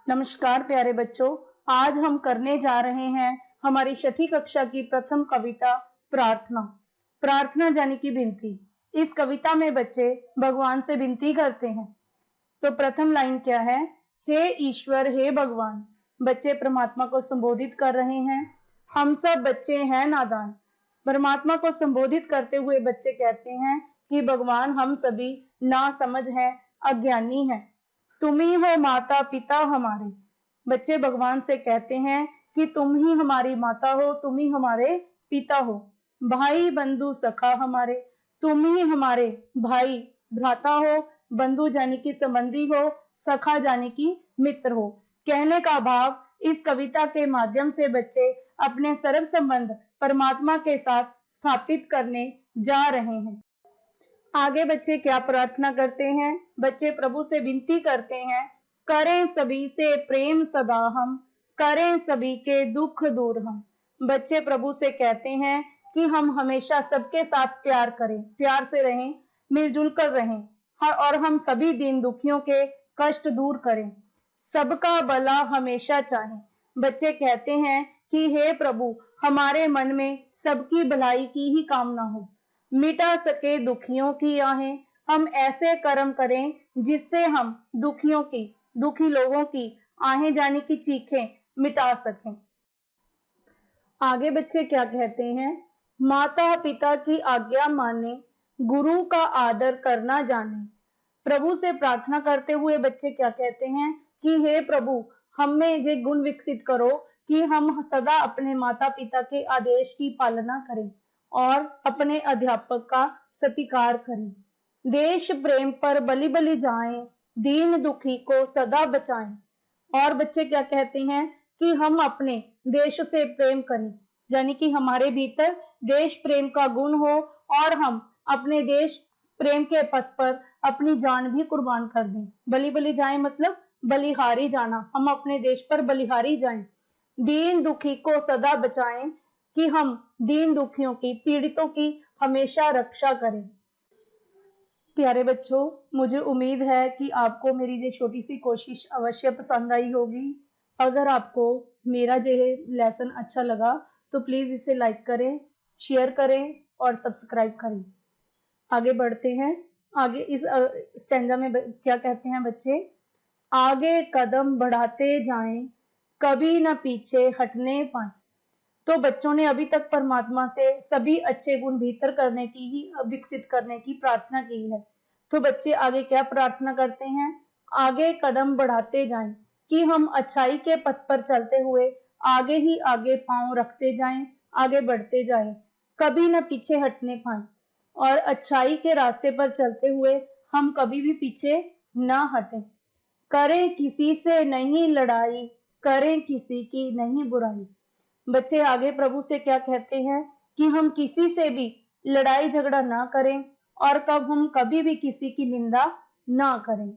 नमस्कार प्यारे बच्चों। आज हम करने जा रहे हैं हमारी छठी कक्षा की प्रथम कविता प्रार्थना। प्रार्थना यानी कि विनती। इस कविता में बच्चे भगवान से विनती करते हैं। तो प्रथम लाइन क्या है? हे ईश्वर, हे भगवान। बच्चे परमात्मा को संबोधित कर रहे हैं। हम सब बच्चे हैं नादान। परमात्मा को संबोधित करते हुए बच्चे कहते हैं कि भगवान हम सभी ना समझ हैं, अज्ञानी हैं। तुम ही हो माता पिता हमारे। बच्चे भगवान से कहते हैं कि तुम ही हमारी माता हो, तुम ही हमारे पिता हो। भाई बंधु सखा हमारे, तुम ही हमारे भाई भ्राता हो। बंधु जानी कि संबंधी हो, सखा जानी कि मित्र हो। कहने का भाव, इस कविता के माध्यम से बच्चे अपने सर्व संबंध परमात्मा के साथ स्थापित करने जा रहे हैं। आगे बच्चे क्या प्रार्थना करते हैं? बच्चे प्रभु से विनती करते हैं, करें सभी से प्रेम सदा हम, करें सभी के दुख दूर हम। बच्चे प्रभु से कहते हैं कि हम हमेशा सबके साथ प्यार करें, प्यार से रहें, मिलजुल कर रहें और हम सभी दीन दुखियों के कष्ट दूर करें, सबका भला हमेशा चाहें। बच्चे कहते हैं कि हे प्रभु, हमारे मन में सबकी भलाई की ही कामना हो, मिटा सके दुखियों की आहें। हम ऐसे कर्म करें जिससे हम दुखी लोगों की आहें जाने की चीखें मिटा सकें। आगे बच्चे क्या कहते हैं? माता पिता की आज्ञा माने, गुरु का आदर करना जाने। प्रभु से प्रार्थना करते हुए बच्चे क्या कहते हैं कि हे प्रभु, हम में ये गुण विकसित करो कि हम सदा अपने माता पिता के आदेश की पालना करें और अपने अध्यापक का सत्कार करें। देश प्रेम पर बलि बलि जाएं, दीन दुखी को सदा बचाएं। और बच्चे क्या कहते हैं कि हम अपने देश से प्रेम करें, यानी कि हमारे भीतर देश प्रेम का गुण हो और हम अपने देश प्रेम के पथ पर अपनी जान भी कुर्बान कर दें। बलि बलि जाएं मतलब बलिहारी जाना, हम अपने देश पर बलिहारी जाएं। दीन दुखी को सदा बचाएं कि हम दीन दुखियों की, पीड़ितों की हमेशा रक्षा करें। प्यारे बच्चों, मुझे उम्मीद है कि आपको मेरी ये छोटी सी कोशिश अवश्य पसंद आई होगी। अगर आपको मेरा ये लेसन अच्छा लगा तो प्लीज़ इसे लाइक करें, शेयर करें और सब्सक्राइब करें। आगे बढ़ते हैं। आगे इस स्टैंजा में क्या कहते हैं बच्चे? आगे कदम बढ़ाते जाएं, कभी न पीछे हटने पाए। तो बच्चों ने अभी तक परमात्मा से सभी अच्छे गुण भीतर करने की ही, विकसित करने की प्रार्थना की है। तो बच्चे आगे क्या प्रार्थना करते हैं? आगे कदम बढ़ाते जाएं कि हम अच्छाई के पथ पर चलते हुए आगे ही आगे पांव रखते जाएं, आगे बढ़ते जाएं, कभी न पीछे हटने पाए और अच्छाई के रास्ते पर चलते हुए हम कभी भी पीछे ना हटें। करें किसी से नहीं लड़ाई, करें किसी की नहीं बुराई। बच्चे आगे प्रभु से क्या कहते हैं कि हम किसी से भी लड़ाई झगड़ा ना करें और हम कभी भी किसी की निंदा ना करें।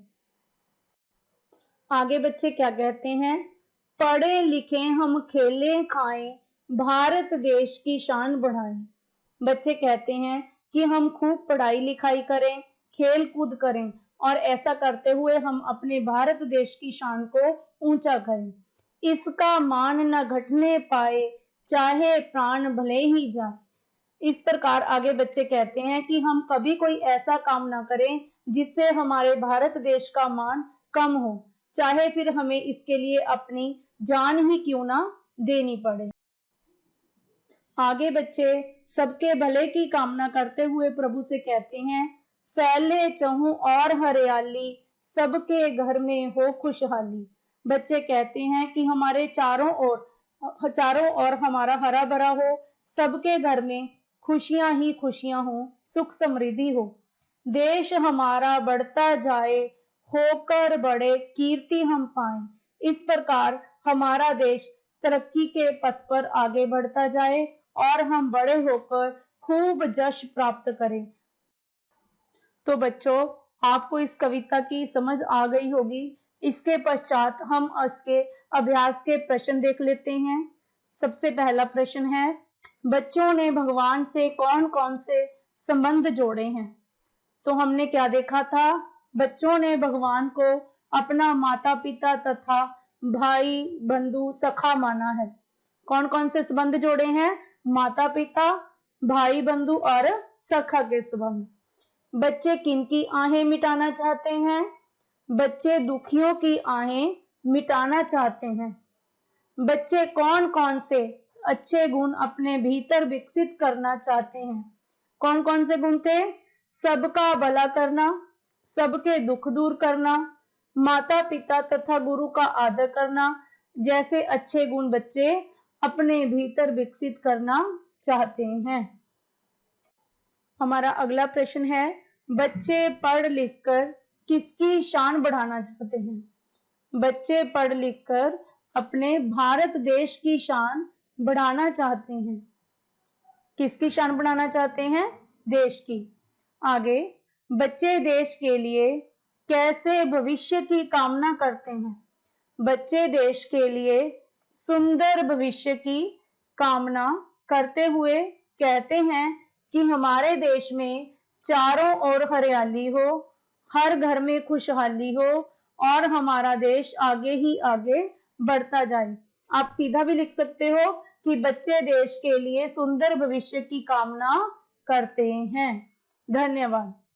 आगे बच्चे क्या कहते हैं? पढ़े लिखे हम खेलें खाएं, भारत देश की शान बढ़ाएं। बच्चे कहते हैं कि हम खूब पढ़ाई लिखाई करें, खेल कूद करें और ऐसा करते हुए हम अपने भारत देश की शान को ऊंचा करें। इसका मान न घटने पाए, चाहे प्राण भले ही जाए। इस प्रकार आगे बच्चे कहते हैं कि हम कभी कोई ऐसा काम ना करें जिससे हमारे भारत देश का मान कम हो, चाहे फिर हमें इसके लिए अपनी जान ही क्यों ना देनी पड़े। आगे बच्चे सबके भले की कामना करते हुए प्रभु से कहते हैं, फैले चहूं और हरियाली, सबके घर में हो खुशहाली। बच्चे कहते हैं कि हमारे चारों ओर हमारा हरा भरा हो, सबके घर में खुशियां ही खुशियां हो, सुख समृद्धि हो। देश हमारा बढ़ता जाए, होकर बड़े कीर्ति हम पाएं। इस प्रकार हमारा देश तरक्की के पथ पर आगे बढ़ता जाए और हम बड़े होकर खूब जश प्राप्त करें। तो बच्चों, आपको इस कविता की समझ आ गई होगी। इसके पश्चात हम इसके अभ्यास के प्रश्न देख लेते हैं। सबसे पहला प्रश्न है, बच्चों ने भगवान से कौन कौन से संबंध जोड़े हैं? तो हमने क्या देखा था? बच्चों ने भगवान को अपना माता पिता तथा भाई, बंधु, सखा माना है। कौन कौन से संबंध जोड़े हैं? माता पिता, भाई बंधु और सखा के संबंध। बच्चे किनकी आहें मिटाना चाहते हैं? बच्चे दुखियों की आहें मिटाना चाहते हैं। बच्चे कौन कौन से अच्छे गुण अपने भीतर विकसित करना चाहते हैं? कौन कौन से गुण थे? सबका भला करना, सबके दुख दूर करना, माता पिता तथा गुरु का आदर करना जैसे अच्छे गुण बच्चे अपने भीतर विकसित करना चाहते हैं। हमारा अगला प्रश्न है, बच्चे पढ़ लिखकर किसकी शान बढ़ाना चाहते हैं? बच्चे पढ़ लिखकर अपने भारत देश की शान बढ़ाना चाहते हैं। किसकी शान बढ़ाना चाहते हैं? देश की। आगे, बच्चे देश के लिए कैसे भविष्य की कामना करते हैं? बच्चे देश के लिए सुंदर भविष्य की कामना करते हुए कहते हैं कि हमारे देश में चारों ओर हरियाली हो, हर घर में खुशहाली हो और हमारा देश आगे ही आगे बढ़ता जाए। आप सीधा भी लिख सकते हो कि बच्चे देश के लिए सुंदर भविष्य की कामना करते हैं। धन्यवाद।